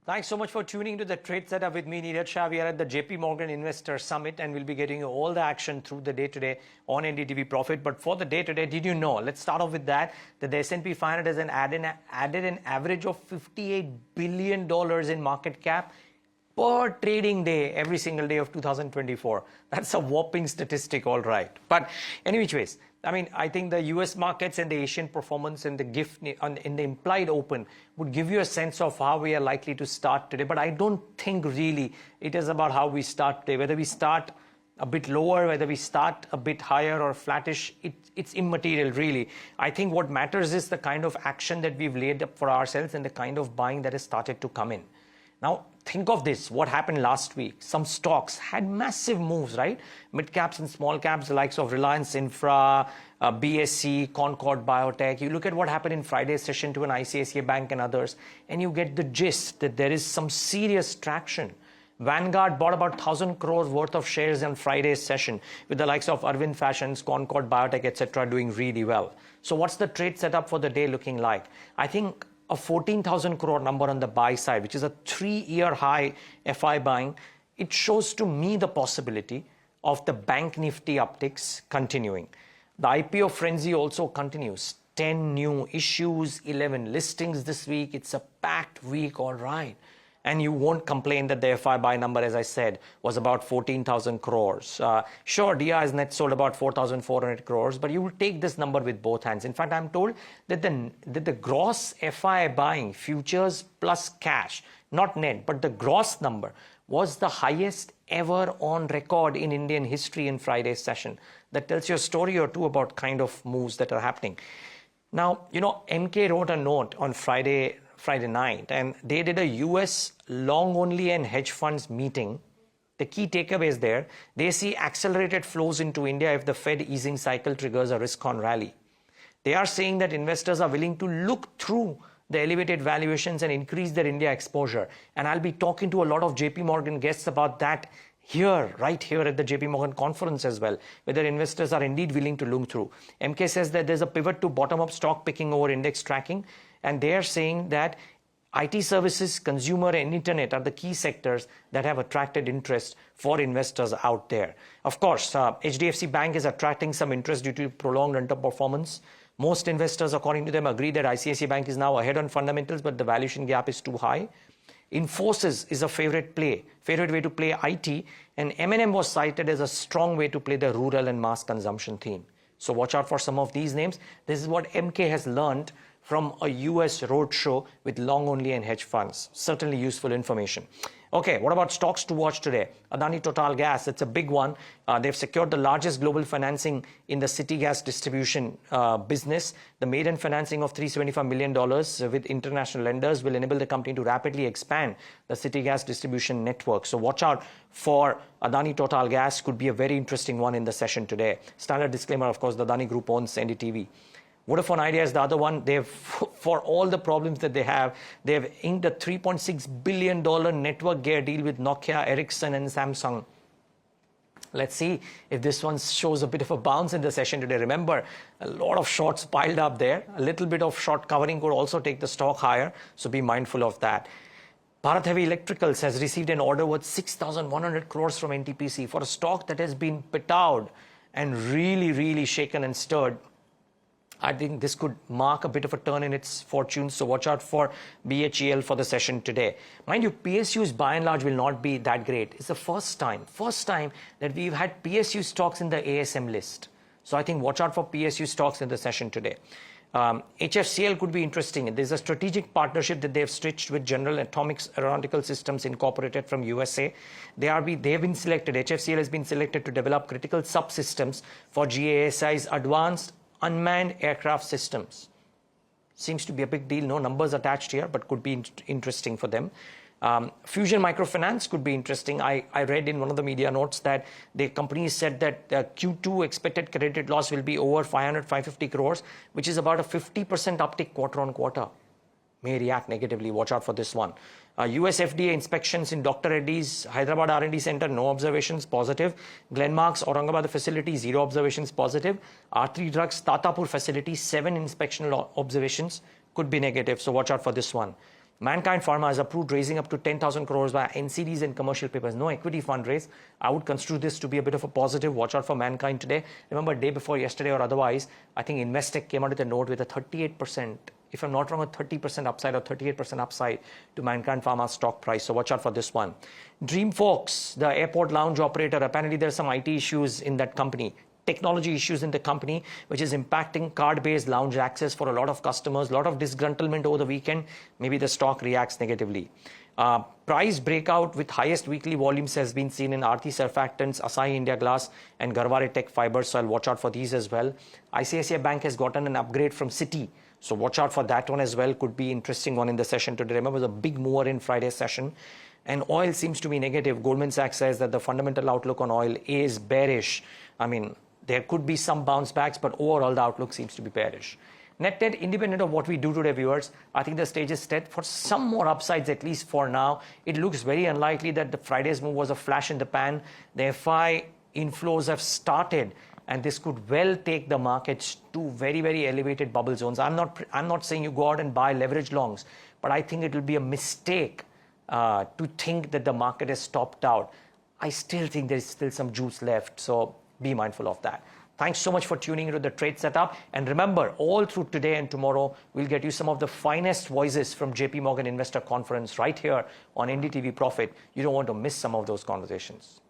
Thanks so much for tuning to the Trade Setup with me, Niraj Shah. We are at the JP Morgan Investor Summit and we'll be getting you all the action through the day today on NDTV Profit. But for the day today, did you know, let's start off with that the S&P 500 has added an average of $58 billion in market cap per trading day every single day of 2024. That's a whopping statistic, all right. But any which ways, I think the US markets and the Asian performance and the gift in the implied open would give you a sense of how we are likely to start today. But I don't think really it is about how we start today. Whether we start a bit lower, whether we start a bit higher or flattish, it's immaterial really. I think what matters is the kind of action that we've laid up for ourselves and the kind of buying that has started to come in. Now, think of this, what happened last week. Some stocks had massive moves, right? Mid caps and small caps, the likes of Reliance Infra, BSC, Concord Biotech. You look at what happened in Friday's session to an ICICI Bank and others, and you get the gist that there is some serious traction. Vanguard bought about 1,000 crores worth of shares in Friday's session, with the likes of Arvind Fashions, Concord Biotech, etc. doing really well. So what's the trade setup for the day looking like? I think a 14,000 crore number on the buy side, which is a 3-year high FI buying, it shows to me the possibility of the bank Nifty upticks continuing. The IPO frenzy also continues. 10 new issues, 11 listings this week. It's a packed week, all right. And you won't complain that the FI buy number, as I said, was about 14,000 crores. Sure, DI has net sold about 4,400 crores, but you will take this number with both hands. In fact, I'm told that the gross FI buying, futures plus cash, not net, but the gross number was the highest ever on record in Indian history in Friday's session. That tells you a story or two about kind of moves that are happening. Now, MK wrote a note on Friday night, and they did a US long only and hedge funds meeting. The key takeaways there, they see accelerated flows into India if the Fed easing cycle triggers a risk-on rally. They are saying that investors are willing to look through the elevated valuations and increase their India exposure. And I'll be talking to a lot of JP Morgan guests about that right here at the JP Morgan conference as well, whether investors are indeed willing to look through. MK says that there's a pivot to bottom-up stock picking over index tracking. And they are saying that IT services, consumer and internet are the key sectors that have attracted interest for investors out there. Of course, HDFC Bank is attracting some interest due to prolonged underperformance. Most investors, according to them, agree that ICICI Bank is now ahead on fundamentals, but the valuation gap is too high. Infosys is a favorite way to play IT, and M&M was cited as a strong way to play the rural and mass consumption theme. So watch out for some of these names. This is what MK has learned from a US roadshow with long only and hedge funds. Certainly useful information. Okay, what about stocks to watch today? Adani Total Gas, it's a big one. They've secured the largest global financing in the city gas distribution business. The maiden financing of $375 million with international lenders will enable the company to rapidly expand the city gas distribution network. So watch out for Adani Total Gas. Could be a very interesting one in the session today. Standard disclaimer, of course, the Adani Group owns NDTV. Vodafone Idea is the other one. They've, for all the problems that they have, they've inked a $3.6 billion network gear deal with Nokia, Ericsson and Samsung. Let's see if this one shows a bit of a bounce in the session today. Remember, a lot of shorts piled up there. A little bit of short covering could also take the stock higher, so be mindful of that. Bharat Heavy Electricals has received an order worth 6,100 crores from NTPC for a stock that has been petowed and really shaken and stirred. I think this could mark a bit of a turn in its fortunes, so watch out for BHEL for the session today. Mind you, PSUs by and large will not be that great. It's the first time that we've had PSU stocks in the ASM list. So I think watch out for PSU stocks in the session today. HFCL could be interesting. There's a strategic partnership that they've stitched with General Atomics Aeronautical Systems Incorporated from USA. They have been selected, HFCL has been selected to develop critical subsystems for GASI's advanced unmanned aircraft systems. Seems to be a big deal. No numbers attached here, but could be interesting for them. Fusion Microfinance could be interesting. I read in one of the media notes that the company said that Q2 expected credit loss will be over 550 crores, which is about a 50% uptick quarter on quarter. May react negatively. Watch out for this one. US FDA inspections in Dr. Reddy's Hyderabad R&D Center, no observations, positive. Glenmark's Aurangabad facility, 0 observations, positive. R3 Drugs Tatapur facility, 7 inspection observations, could be negative. So watch out for this one. Mankind Pharma has approved raising up to 10,000 crores by NCDs and commercial papers. No equity fundraise. I would construe this to be a bit of a positive. Watch out for Mankind today. Remember, day before yesterday or otherwise, I think Investec came out with a note with a 38%, if I'm not wrong, a 30% upside or 38% upside to Mankind Pharma stock price. So watch out for this one. Dreamforks, the airport lounge operator, apparently there's some IT issues in that company. Technology issues in the company, which is impacting card-based lounge access for a lot of customers, a lot of disgruntlement over the weekend. Maybe the stock reacts negatively. Price breakout with highest weekly volumes has been seen in Aarti Surfactants, Asahi India Glass, and Garware Tech Fibers. So I'll watch out for these as well. ICICI Bank has gotten an upgrade from Citi. So watch out for that one as well. Could be interesting one in the session today. Remember, the big mover in Friday's session. And oil seems to be negative. Goldman Sachs says that the fundamental outlook on oil is bearish. I mean, there could be some bounce backs, but overall the outlook seems to be bearish. Net, independent of what we do today, viewers, I think the stage is set for some more upsides, at least for now. It looks very unlikely that the Friday's move was a flash in the pan. The FI inflows have started, and this could well take the markets to very, very elevated bubble zones. I'm not saying you go out and buy leverage longs, but I think it will be a mistake to think that the market has topped out. I still think there's still some juice left, so be mindful of that. Thanks so much for tuning into the trade setup. And remember, all through today and tomorrow, we'll get you some of the finest voices from JP Morgan Investor Conference right here on NDTV Profit. You don't want to miss some of those conversations.